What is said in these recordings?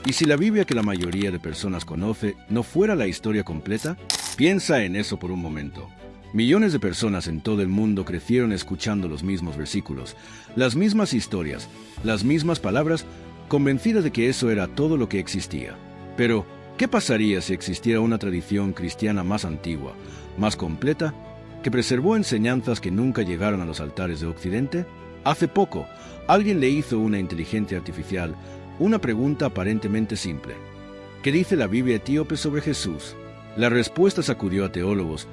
¿Y si la Biblia que la mayoría de personas conoce no fuera la historia completa? Piensa en eso por un momento. Millones de personas en todo el mundo crecieron escuchando los mismos versículos, las mismas historias, las mismas palabras, convencidas de que eso era todo lo que existía. Pero, ¿qué pasaría si existiera una tradición cristiana más antigua, más completa, que preservó enseñanzas que nunca llegaron a los altares de Occidente? Hace poco, alguien le hizo a una inteligencia artificial una pregunta aparentemente simple. ¿Qué dice la Biblia etíope sobre Jesús? La respuesta sacudió a teólogos,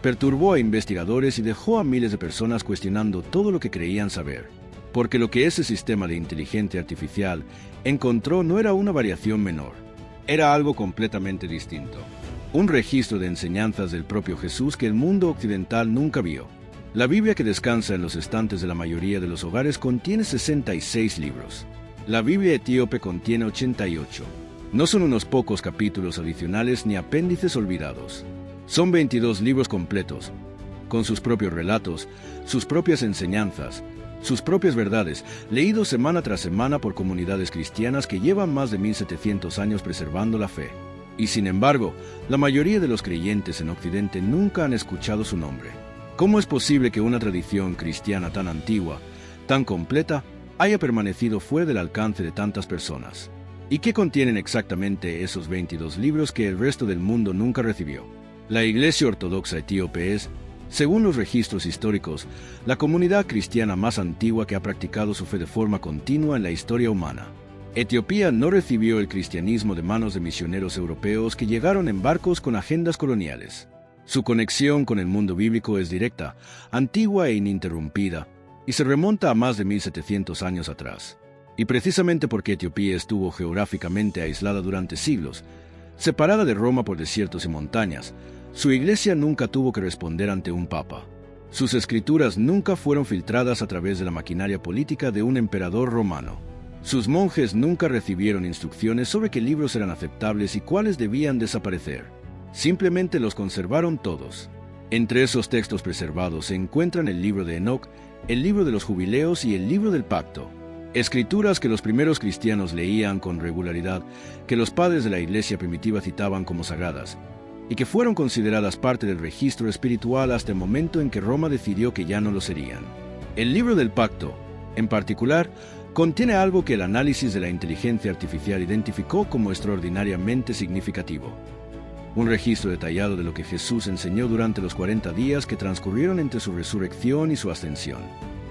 perturbó a investigadores y dejó a miles de personas cuestionando todo lo que creían saber. Porque lo que ese sistema de inteligencia artificial encontró no era una variación menor, era algo completamente distinto. Un registro de enseñanzas del propio Jesús que el mundo occidental nunca vio. La Biblia que descansa en los estantes de la mayoría de los hogares contiene 66 libros. La Biblia etíope contiene 88. No son unos pocos capítulos adicionales ni apéndices olvidados. Son 22 libros completos, con sus propios relatos, sus propias enseñanzas, sus propias verdades, leídos semana tras semana por comunidades cristianas que llevan más de 1700 años preservando la fe. Y sin embargo, la mayoría de los creyentes en Occidente nunca han escuchado su nombre. ¿Cómo es posible que una tradición cristiana tan antigua, tan completa, haya permanecido fuera del alcance de tantas personas? ¿Y qué contienen exactamente esos 22 libros que el resto del mundo nunca recibió? La Iglesia Ortodoxa Etíope es, según los registros históricos, la comunidad cristiana más antigua que ha practicado su fe de forma continua en la historia humana. Etiopía no recibió el cristianismo de manos de misioneros europeos que llegaron en barcos con agendas coloniales. Su conexión con el mundo bíblico es directa, antigua e ininterrumpida, y se remonta a más de 1700 años atrás. Y precisamente porque Etiopía estuvo geográficamente aislada durante siglos, separada de Roma por desiertos y montañas, su iglesia nunca tuvo que responder ante un papa. Sus escrituras nunca fueron filtradas a través de la maquinaria política de un emperador romano. Sus monjes nunca recibieron instrucciones sobre qué libros eran aceptables y cuáles debían desaparecer. Simplemente los conservaron todos. Entre esos textos preservados se encuentran el libro de Enoc, el libro de los jubileos y el libro del pacto. Escrituras que los primeros cristianos leían con regularidad, que los padres de la iglesia primitiva citaban como sagradas, y que fueron consideradas parte del registro espiritual hasta el momento en que Roma decidió que ya no lo serían. El libro del pacto, en particular, contiene algo que el análisis de la inteligencia artificial identificó como extraordinariamente significativo. Un registro detallado de lo que Jesús enseñó durante los 40 días que transcurrieron entre su resurrección y su ascensión.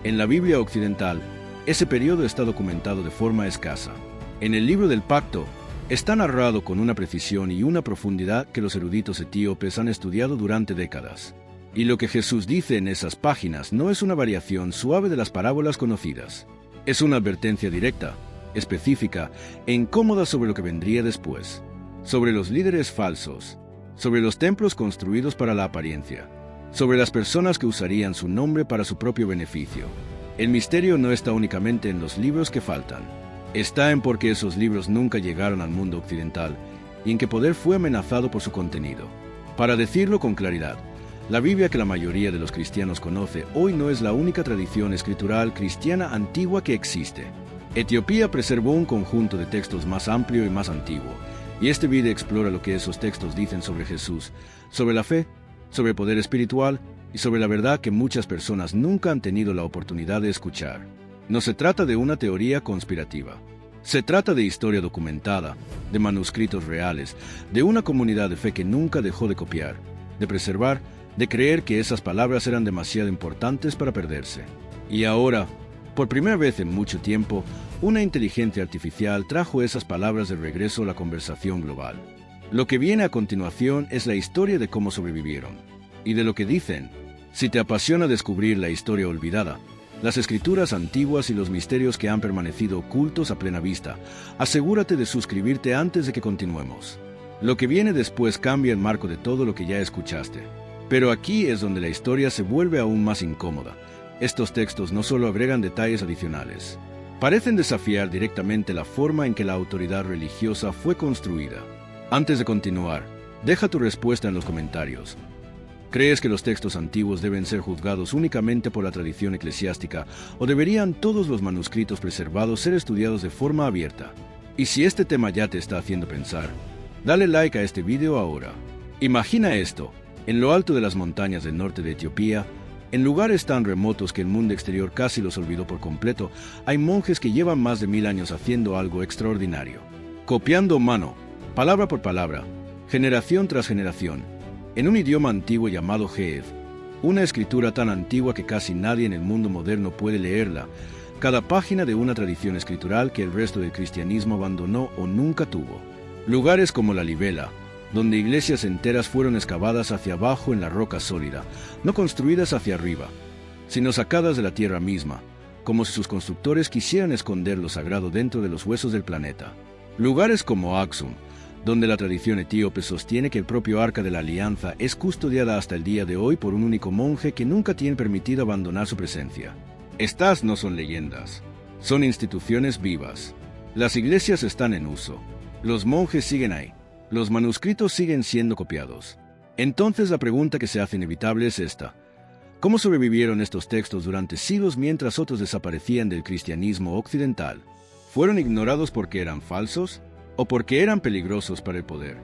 En la Biblia occidental, ese periodo está documentado de forma escasa. En el libro del pacto, está narrado con una precisión y una profundidad que los eruditos etíopes han estudiado durante décadas. Y lo que Jesús dice en esas páginas no es una variación suave de las parábolas conocidas. Es una advertencia directa, específica e incómoda sobre lo que vendría después, sobre los líderes falsos, sobre los templos construidos para la apariencia, sobre las personas que usarían su nombre para su propio beneficio. El misterio no está únicamente en los libros que faltan. Está en por qué esos libros nunca llegaron al mundo occidental y en qué poder fue amenazado por su contenido. Para decirlo con claridad, la Biblia que la mayoría de los cristianos conoce hoy no es la única tradición escritural cristiana antigua que existe. Etiopía preservó un conjunto de textos más amplio y más antiguo, y este video explora lo que esos textos dicen sobre Jesús, sobre la fe, sobre el poder espiritual y sobre la verdad que muchas personas nunca han tenido la oportunidad de escuchar. No se trata de una teoría conspirativa. Se trata de historia documentada, de manuscritos reales, de una comunidad de fe que nunca dejó de copiar, de preservar, de creer que esas palabras eran demasiado importantes para perderse. Y ahora, por primera vez en mucho tiempo, una inteligencia artificial trajo esas palabras de regreso a la conversación global. Lo que viene a continuación es la historia de cómo sobrevivieron, y de lo que dicen. Si te apasiona descubrir la historia olvidada, las escrituras antiguas y los misterios que han permanecido ocultos a plena vista, asegúrate de suscribirte antes de que continuemos. Lo que viene después cambia el marco de todo lo que ya escuchaste. Pero aquí es donde la historia se vuelve aún más incómoda. Estos textos no solo agregan detalles adicionales, parecen desafiar directamente la forma en que la autoridad religiosa fue construida. Antes de continuar, deja tu respuesta en los comentarios. ¿Crees que los textos antiguos deben ser juzgados únicamente por la tradición eclesiástica o deberían todos los manuscritos preservados ser estudiados de forma abierta? Y si este tema ya te está haciendo pensar, dale like a este video ahora. Imagina esto, en lo alto de las montañas del norte de Etiopía, en lugares tan remotos que el mundo exterior casi los olvidó por completo, hay monjes que llevan más de 1000 años haciendo algo extraordinario. Copiando mano, palabra por palabra, generación tras generación, en un idioma antiguo llamado Ge'ez, una escritura tan antigua que casi nadie en el mundo moderno puede leerla, cada página de una tradición escritural que el resto del cristianismo abandonó o nunca tuvo. Lugares como la Libela, donde iglesias enteras fueron excavadas hacia abajo en la roca sólida, no construidas hacia arriba, sino sacadas de la tierra misma, como si sus constructores quisieran esconder lo sagrado dentro de los huesos del planeta. Lugares como Aksum, donde la tradición etíope sostiene que el propio Arca de la Alianza es custodiada hasta el día de hoy por un único monje que nunca tiene permitido abandonar su presencia. Estas no son leyendas, son instituciones vivas. Las iglesias están en uso, los monjes siguen ahí, los manuscritos siguen siendo copiados. Entonces la pregunta que se hace inevitable es esta: ¿cómo sobrevivieron estos textos durante siglos mientras otros desaparecían del cristianismo occidental? ¿Fueron ignorados porque eran falsos o porque eran peligrosos para el poder?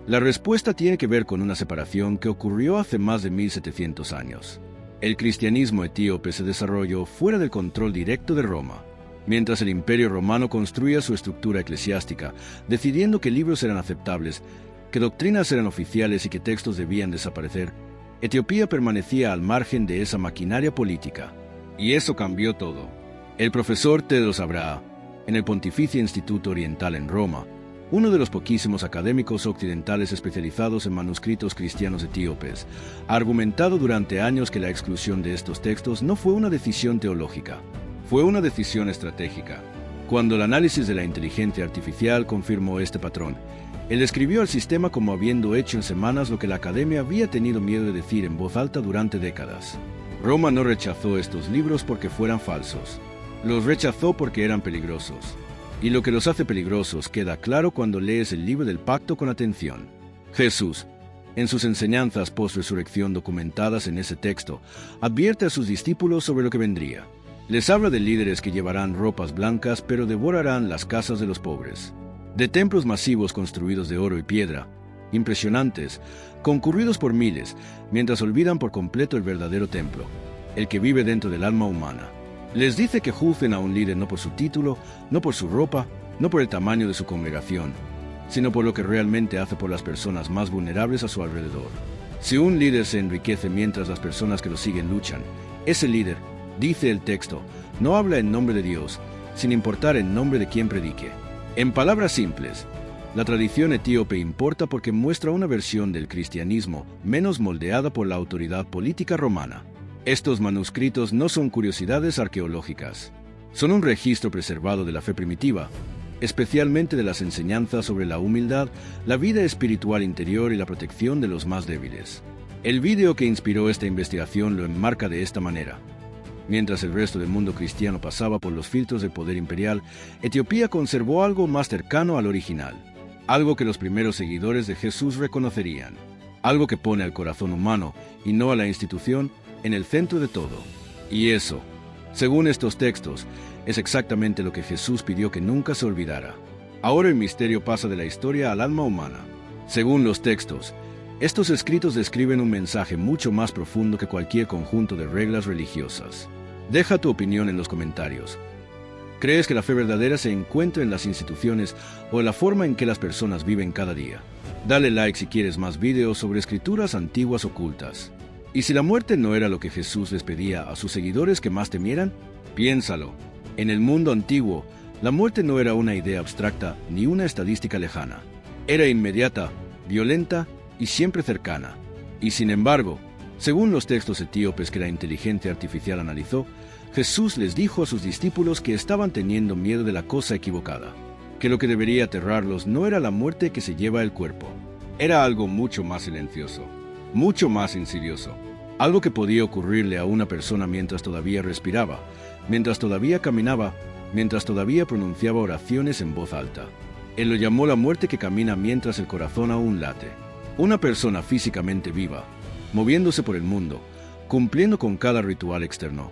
La respuesta tiene que ver con una separación que ocurrió hace más de 1700 años. El cristianismo etíope se desarrolló fuera del control directo de Roma, mientras el Imperio Romano construía su estructura eclesiástica, decidiendo qué libros eran aceptables, qué doctrinas eran oficiales y qué textos debían desaparecer. Etiopía permanecía al margen de esa maquinaria política. Y eso cambió todo. El profesor Tedros Abraha, en el Pontificio Instituto Oriental en Roma, uno de los poquísimos académicos occidentales especializados en manuscritos cristianos etíopes, ha argumentado durante años que la exclusión de estos textos no fue una decisión teológica, fue una decisión estratégica. Cuando el análisis de la inteligencia artificial confirmó este patrón, él describió al sistema como habiendo hecho en semanas lo que la academia había tenido miedo de decir en voz alta durante décadas. Roma no rechazó estos libros porque fueran falsos, los rechazó porque eran peligrosos. Y lo que los hace peligrosos queda claro cuando lees el libro del pacto con atención. Jesús, en sus enseñanzas post-resurrección documentadas en ese texto, advierte a sus discípulos sobre lo que vendría. Les habla de líderes que llevarán ropas blancas pero devorarán las casas de los pobres. De templos masivos construidos de oro y piedra, impresionantes, concurridos por miles, mientras olvidan por completo el verdadero templo, el que vive dentro del alma humana. Les dice que juzguen a un líder no por su título, no por su ropa, no por el tamaño de su congregación, sino por lo que realmente hace por las personas más vulnerables a su alrededor. Si un líder se enriquece mientras las personas que lo siguen luchan, ese líder, dice el texto, no habla en nombre de Dios, sin importar en nombre de quien predique. En palabras simples, la tradición etíope importa porque muestra una versión del cristianismo menos moldeada por la autoridad política romana. Estos manuscritos no son curiosidades arqueológicas, son un registro preservado de la fe primitiva, especialmente de las enseñanzas sobre la humildad, la vida espiritual interior y la protección de los más débiles. El vídeo que inspiró esta investigación lo enmarca de esta manera. Mientras el resto del mundo cristiano pasaba por los filtros del poder imperial, Etiopía conservó algo más cercano al original, algo que los primeros seguidores de Jesús reconocerían, algo que pone al corazón humano, y no a la institución, en el centro de todo. Y eso, según estos textos, es exactamente lo que Jesús pidió que nunca se olvidara. Ahora el misterio pasa de la historia al alma humana. Según los textos, estos escritos describen un mensaje mucho más profundo que cualquier conjunto de reglas religiosas. Deja tu opinión en los comentarios. ¿Crees que la fe verdadera se encuentra en las instituciones o en la forma en que las personas viven cada día? Dale like si quieres más videos sobre escrituras antiguas ocultas. ¿Y si la muerte no era lo que Jesús les pedía a sus seguidores que más temieran? Piénsalo. En el mundo antiguo, la muerte no era una idea abstracta ni una estadística lejana. Era inmediata, violenta y siempre cercana. Y sin embargo, según los textos etíopes que la inteligencia artificial analizó, Jesús les dijo a sus discípulos que estaban teniendo miedo de la cosa equivocada, que lo que debería aterrarlos no era la muerte que se lleva el cuerpo, era algo mucho más silencioso, mucho más insidioso, algo que podía ocurrirle a una persona mientras todavía respiraba, mientras todavía caminaba, mientras todavía pronunciaba oraciones en voz alta. Él lo llamó la muerte que camina mientras el corazón aún late. Una persona físicamente viva, moviéndose por el mundo, cumpliendo con cada ritual externo,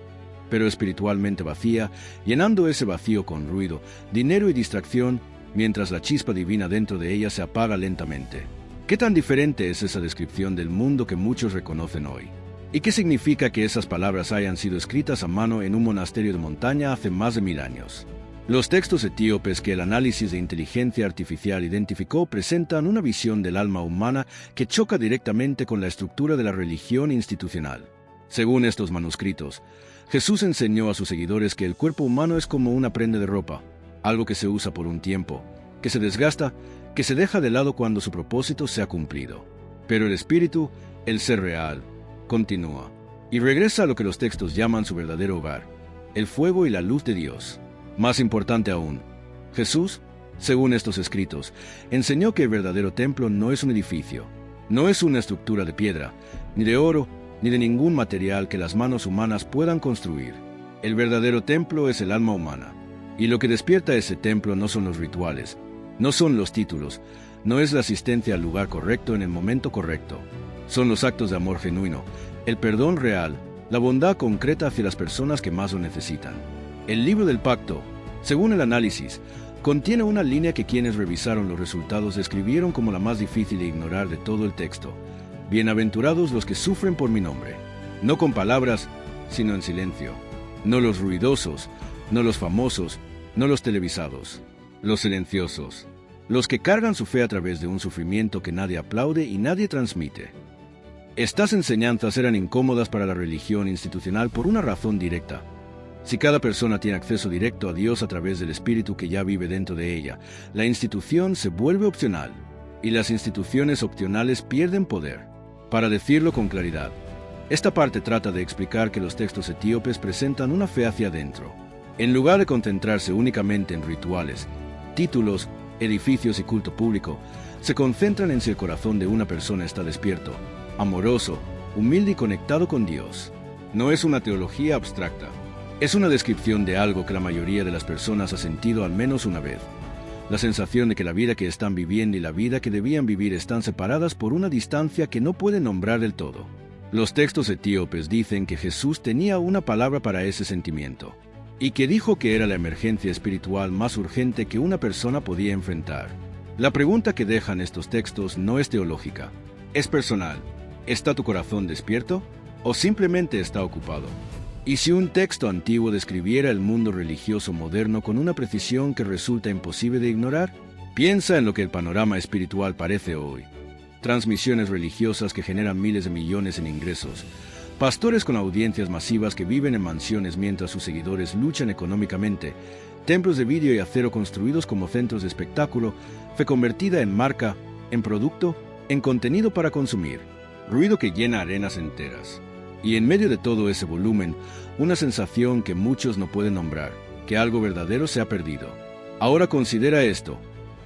pero espiritualmente vacía, llenando ese vacío con ruido, dinero y distracción, mientras la chispa divina dentro de ella se apaga lentamente. ¿Qué tan diferente es esa descripción del mundo que muchos reconocen hoy? ¿Y qué significa que esas palabras hayan sido escritas a mano en un monasterio de montaña hace más de 1000 años? Los textos etíopes que el análisis de inteligencia artificial identificó presentan una visión del alma humana que choca directamente con la estructura de la religión institucional. Según estos manuscritos, Jesús enseñó a sus seguidores que el cuerpo humano es como una prenda de ropa, algo que se usa por un tiempo, que se desgasta, que se deja de lado cuando su propósito se ha cumplido. Pero el espíritu, el ser real, continúa, y regresa a lo que los textos llaman su verdadero hogar, el fuego y la luz de Dios. Más importante aún, Jesús, según estos escritos, enseñó que el verdadero templo no es un edificio, no es una estructura de piedra, ni de oro, ni de ningún material que las manos humanas puedan construir. El verdadero templo es el alma humana, y lo que despierta ese templo no son los rituales, no son los títulos, no es la asistencia al lugar correcto en el momento correcto. Son los actos de amor genuino, el perdón real, la bondad concreta hacia las personas que más lo necesitan. El libro del pacto, según el análisis, contiene una línea que quienes revisaron los resultados describieron como la más difícil de ignorar de todo el texto. Bienaventurados los que sufren por mi nombre, no con palabras, sino en silencio. No los ruidosos, no los famosos, no los televisados, los silenciosos, los que cargan su fe a través de un sufrimiento que nadie aplaude y nadie transmite. Estas enseñanzas eran incómodas para la religión institucional por una razón directa. Si cada persona tiene acceso directo a Dios a través del Espíritu que ya vive dentro de ella, la institución se vuelve opcional, y las instituciones opcionales pierden poder. Para decirlo con claridad, esta parte trata de explicar que los textos etíopes presentan una fe hacia adentro. En lugar de concentrarse únicamente en rituales, títulos, edificios y culto público, se concentran en si el corazón de una persona está despierto, amoroso, humilde y conectado con Dios. No es una teología abstracta. Es una descripción de algo que la mayoría de las personas ha sentido al menos una vez. La sensación de que la vida que están viviendo y la vida que debían vivir están separadas por una distancia que no pueden nombrar del todo. Los textos etíopes dicen que Jesús tenía una palabra para ese sentimiento, y que dijo que era la emergencia espiritual más urgente que una persona podía enfrentar. La pregunta que dejan estos textos no es teológica, es personal. ¿Está tu corazón despierto o simplemente está ocupado? Y si un texto antiguo describiera el mundo religioso moderno con una precisión que resulta imposible de ignorar, piensa en lo que el panorama espiritual parece hoy. Transmisiones religiosas que generan miles de millones en ingresos, pastores con audiencias masivas que viven en mansiones mientras sus seguidores luchan económicamente, templos de vidrio y acero construidos como centros de espectáculo, fe convertida en marca, en producto, en contenido para consumir, ruido que llena arenas enteras. Y en medio de todo ese volumen, una sensación que muchos no pueden nombrar, que algo verdadero se ha perdido. Ahora considera esto.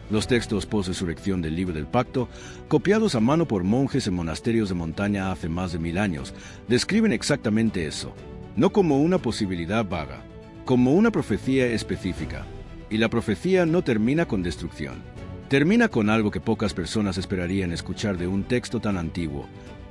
Los textos post-resurrección del Libro del Pacto, copiados a mano por monjes en monasterios de montaña hace más de 1000 años, describen exactamente eso, no como una posibilidad vaga, como una profecía específica. Y la profecía no termina con destrucción. Termina con algo que pocas personas esperarían escuchar de un texto tan antiguo,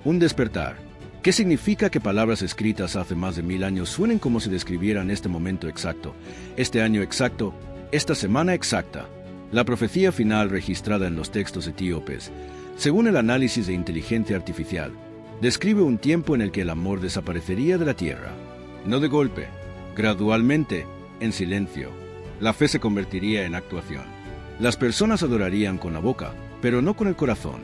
un despertar. ¿Qué significa que palabras escritas hace más de 1000 años suenen como si describieran este momento exacto, este año exacto, esta semana exacta? La profecía final registrada en los textos etíopes, según el análisis de inteligencia artificial, describe un tiempo en el que el amor desaparecería de la tierra. No de golpe, gradualmente, en silencio. La fe se convertiría en actuación. Las personas adorarían con la boca, pero no con el corazón.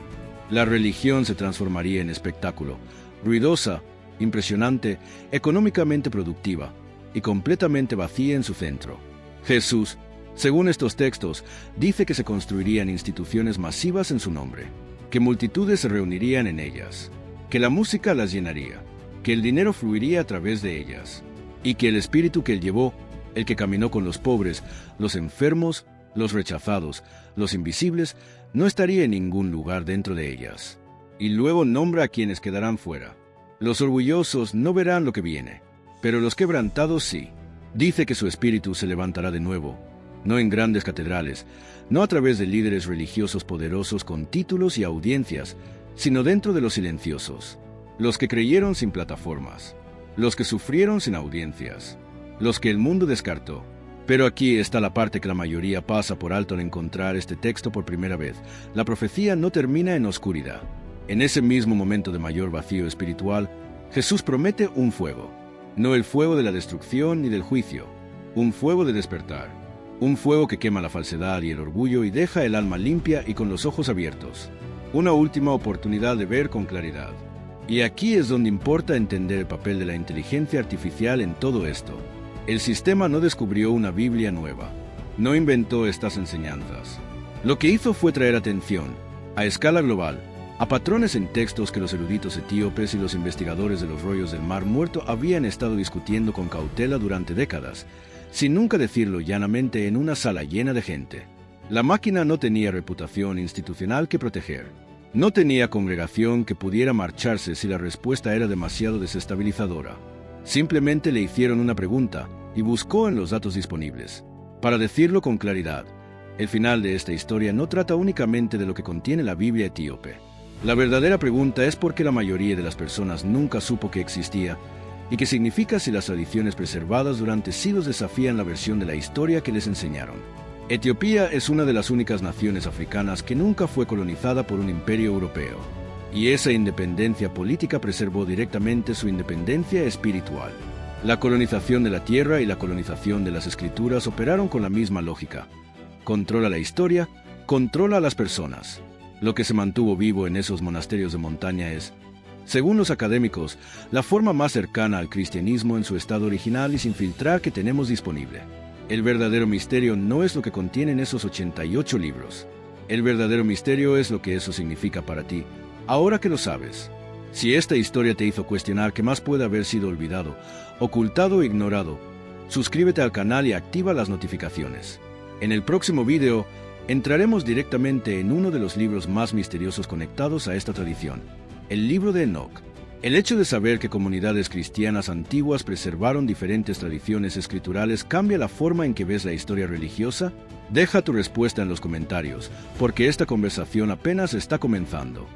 La religión se transformaría en espectáculo, ruidosa, impresionante, económicamente productiva y completamente vacía en su centro. Jesús, según estos textos, dice que se construirían instituciones masivas en su nombre, que multitudes se reunirían en ellas, que la música las llenaría, que el dinero fluiría a través de ellas, y que el espíritu que él llevó, el que caminó con los pobres, los enfermos, los rechazados, los invisibles, no estaría en ningún lugar dentro de ellas. Y luego nombra a quienes quedarán fuera. Los orgullosos no verán lo que viene, pero los quebrantados sí. Dice que su espíritu se levantará de nuevo, no en grandes catedrales, no a través de líderes religiosos poderosos con títulos y audiencias, sino dentro de los silenciosos, los que creyeron sin plataformas, los que sufrieron sin audiencias, los que el mundo descartó, Pero aquí está la parte que la mayoría pasa por alto al encontrar este texto por primera vez. La profecía no termina en oscuridad. En ese mismo momento de mayor vacío espiritual, Jesús promete un fuego. No el fuego de la destrucción ni del juicio, un fuego de despertar. Un fuego que quema la falsedad y el orgullo y deja el alma limpia y con los ojos abiertos. Una última oportunidad de ver con claridad. Y aquí es donde importa entender el papel de la inteligencia artificial en todo esto. El sistema no descubrió una Biblia nueva, no inventó estas enseñanzas. Lo que hizo fue traer atención, a escala global, a patrones en textos que los eruditos etíopes y los investigadores de los rollos del Mar Muerto habían estado discutiendo con cautela durante décadas, sin nunca decirlo llanamente en una sala llena de gente. La máquina no tenía reputación institucional que proteger. No tenía congregación que pudiera marcharse si la respuesta era demasiado desestabilizadora. Simplemente le hicieron una pregunta y buscó en los datos disponibles. Para decirlo con claridad, el final de esta historia no trata únicamente de lo que contiene la Biblia etíope. La verdadera pregunta es por qué la mayoría de las personas nunca supo que existía y qué significa si las tradiciones preservadas durante siglos desafían la versión de la historia que les enseñaron. Etiopía es una de las únicas naciones africanas que nunca fue colonizada por un imperio europeo, y esa independencia política preservó directamente su independencia espiritual. La colonización de la tierra y la colonización de las escrituras operaron con la misma lógica. Controla la historia, controla a las personas. Lo que se mantuvo vivo en esos monasterios de montaña es, según los académicos, la forma más cercana al cristianismo en su estado original y sin filtrar que tenemos disponible. El verdadero misterio no es lo que contienen esos 88 libros. El verdadero misterio es lo que eso significa para ti, ahora que lo sabes. Si esta historia te hizo cuestionar qué más puede haber sido olvidado, ocultado o ignorado, suscríbete al canal y activa las notificaciones. En el próximo video, entraremos directamente en uno de los libros más misteriosos conectados a esta tradición, el libro de Enoc. El hecho de saber que comunidades cristianas antiguas preservaron diferentes tradiciones escriturales cambia la forma en que ves la historia religiosa. Deja tu respuesta en los comentarios, porque esta conversación apenas está comenzando.